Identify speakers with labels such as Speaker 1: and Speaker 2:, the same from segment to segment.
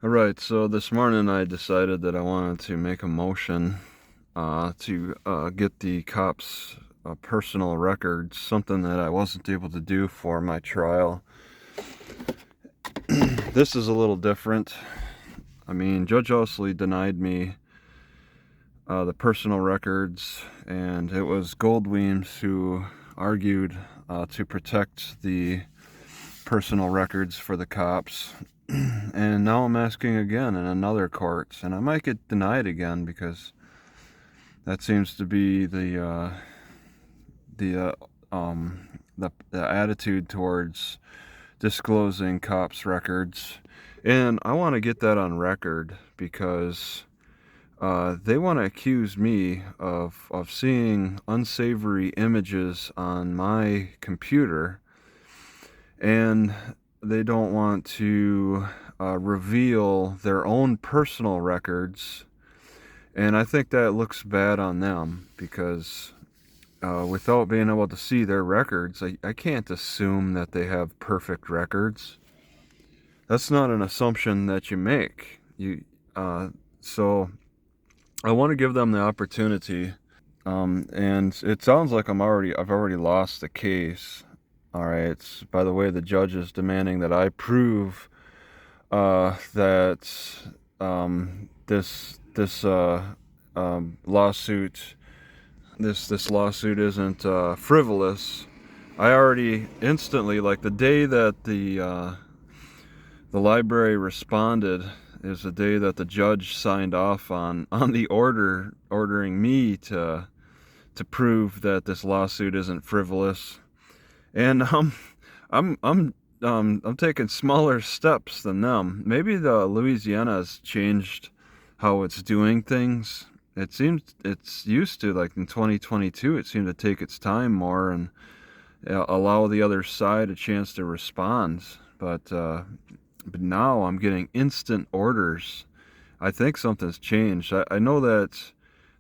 Speaker 1: All right, so this morning I decided that I wanted to make a motion to get the cops' personal records, something that I wasn't able to do for my trial. This is a little different. I mean, Judge Osley denied me the personal records, and it was Goldweems who argued to protect the personal records for the cops. And now I'm asking again in another court, and I might get denied again because that seems to be the the attitude towards disclosing cops' records. And I want to get that on record because they want to accuse me of seeing unsavory images on my computer, and they don't want to reveal their own personal records. And I think that looks bad on them because without being able to see their records, I can't assume that they have perfect records. That's not an assumption that you make. So I want to give them the opportunity. And it sounds like I've already lost the case. All right. By the way, the judge is demanding that I prove that this lawsuit this lawsuit isn't frivolous. I already instantly, like the day that the library responded, is the day that the judge signed off on the order ordering me to prove that this lawsuit isn't frivolous. And I'm taking smaller steps than them. Maybe the Louisiana has changed how it's doing things. It seems it's used to, like in 2022, it seemed to take its time more and allow the other side a chance to respond. But now I'm getting instant orders. I think something's changed. I know that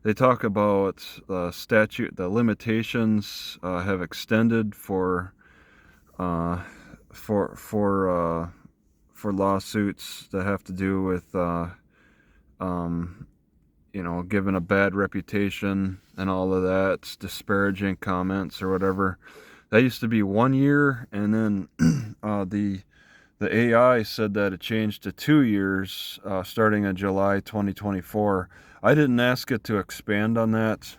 Speaker 1: they talk about the limitations have extended uh, for for uh, for lawsuits that have to do with um, giving a bad reputation and all of that, disparaging comments or whatever. That used to be 1 year, and then the AI said that it changed to 2 years starting in July 2024. I didn't ask it to expand on that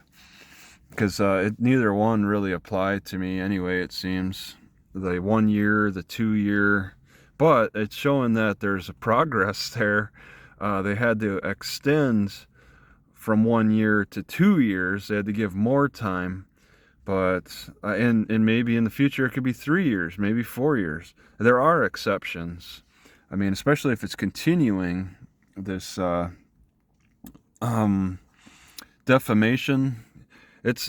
Speaker 1: because neither one really applied to me anyway, it seems. The 1 year, the 2 year, but it's showing that there's a progress there. They had to extend from 1 year to 2 years. They had to give more time, but and maybe in the future it could be 3 years, maybe 4 years. There are exceptions. I mean, especially if it's continuing this um, defamation. It's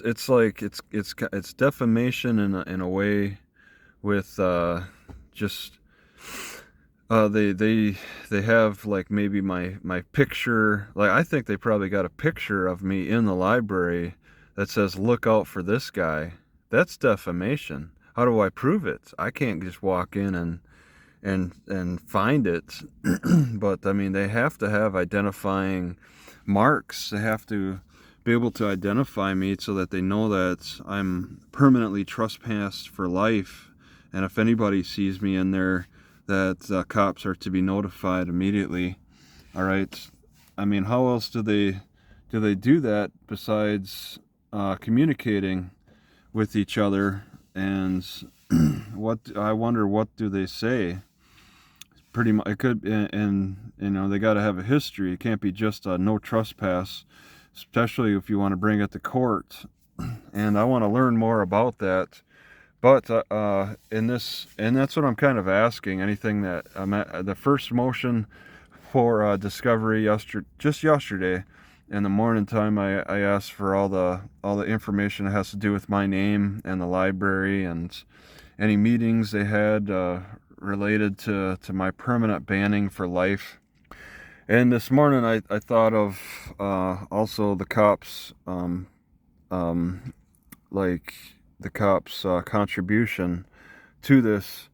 Speaker 1: defamation in a way with just they have like maybe my picture. Like, I think they probably got a picture of me in the library that says look out for this guy. That's defamation. How do I prove it? I can't just walk in and find it. But I mean, they have to have identifying marks. They have to be able to identify me so that they know that I'm permanently trespassed for life. And if anybody sees me in there, that cops are to be notified immediately. All right. I mean, how else do they do that besides communicating with each other? And I wonder, what do they say? Pretty much, it could, and they got to have a history. It can't be just a no trespass, especially if you want to bring it to court. And I want to learn more about that. But in this, and that's what I'm kind of asking. Anything that the first motion for discovery just yesterday, in the morning time, I asked for all the information that has to do with my name and the library and any meetings they had related to my permanent banning for life. And this morning I thought of also the cops, like the cops' contribution to this.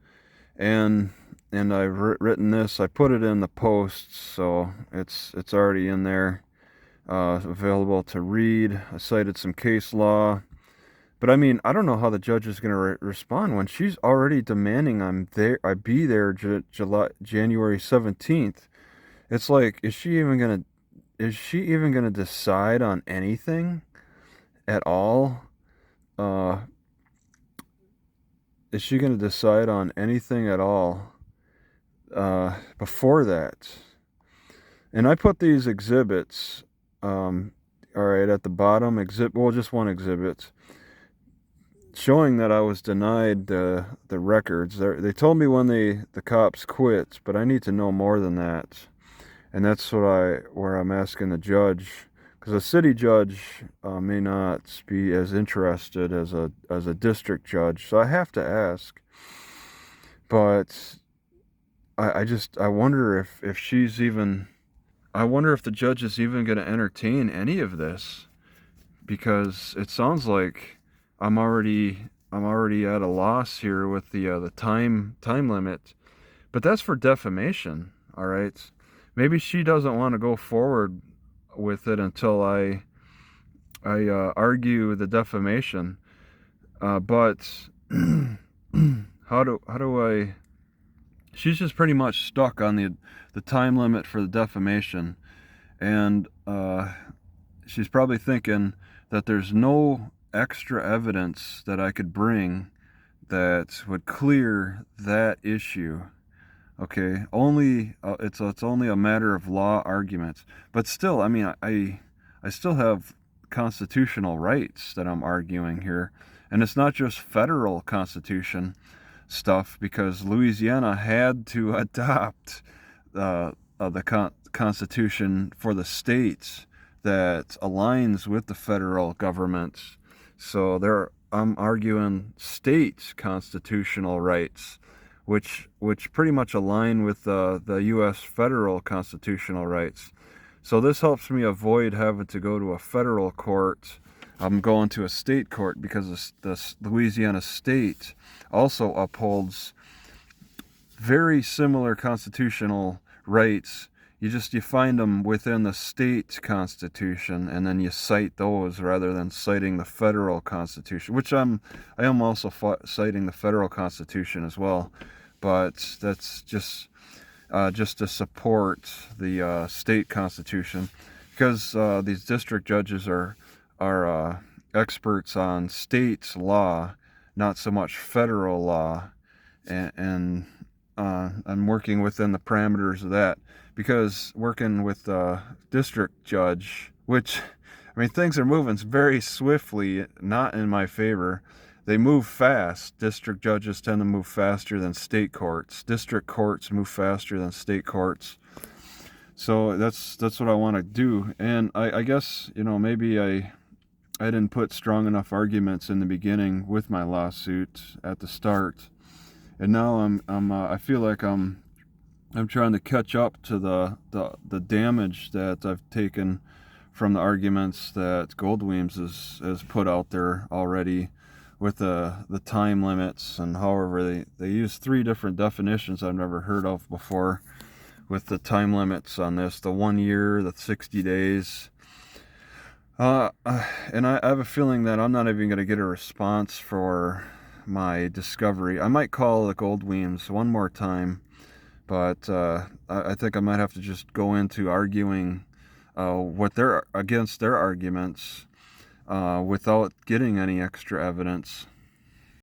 Speaker 1: And and I've written this. I put it in the posts, so it's already in there, available to read. I cited some case law, but I mean, I don't know how the judge is going to respond when she's already demanding I be there January 17th. It's like, is she even gonna decide on anything at all? Uh, is she gonna decide on anything at all before that? And I put these exhibits, all right, at the bottom, just one exhibit, showing that I was denied the records. They told me when the cops quit, but I need to know more than that. And that's where I'm asking the judge, because a city judge may not be as interested as a district judge. So I have to ask. But I wonder if she's even, I wonder if the judge is even going to entertain any of this, because it sounds like I'm already at a loss here with the time limit. But that's for defamation, all right? Maybe she doesn't want to go forward with it until I argue the defamation. But how do I? She's just pretty much stuck on the time limit for the defamation, and she's probably thinking that there's no extra evidence that I could bring that would clear that issue. Okay, only it's only a matter of law arguments, but still, I mean, I still have constitutional rights that I'm arguing here, and it's not just federal constitution stuff, because Louisiana had to adopt the constitution for the states that aligns with the federal government. So I'm arguing state constitutional rights, which pretty much align with the U.S. federal constitutional rights. So this helps me avoid having to go to a federal court. I'm going to a state court because the Louisiana state also upholds very similar constitutional rights. You find them within the state constitution, and then you cite those rather than citing the federal constitution, which I am also citing the federal constitution as well, but that's just to support the state constitution, because these district judges are experts on state law, not so much federal law, and I'm working within the parameters of that, because working with the district judge, which, I mean, things are moving very swiftly, not in my favor. They move fast. District judges tend to move faster than state courts. District courts move faster than state courts. So that's what I want to do. And I guess, maybe I didn't put strong enough arguments in the beginning with my lawsuit at the start. And now I feel like I'm trying to catch up to the damage that I've taken from the arguments that Goldweems has put out there already, with the time limits, and however they use 3 different definitions I've never heard of before with the time limits on this: the 1 year, the 60 days. And I have a feeling that I'm not even going to get a response for my discovery. I might call the Goldweems one more time, but I think I might have to just go into arguing against their arguments without getting any extra evidence.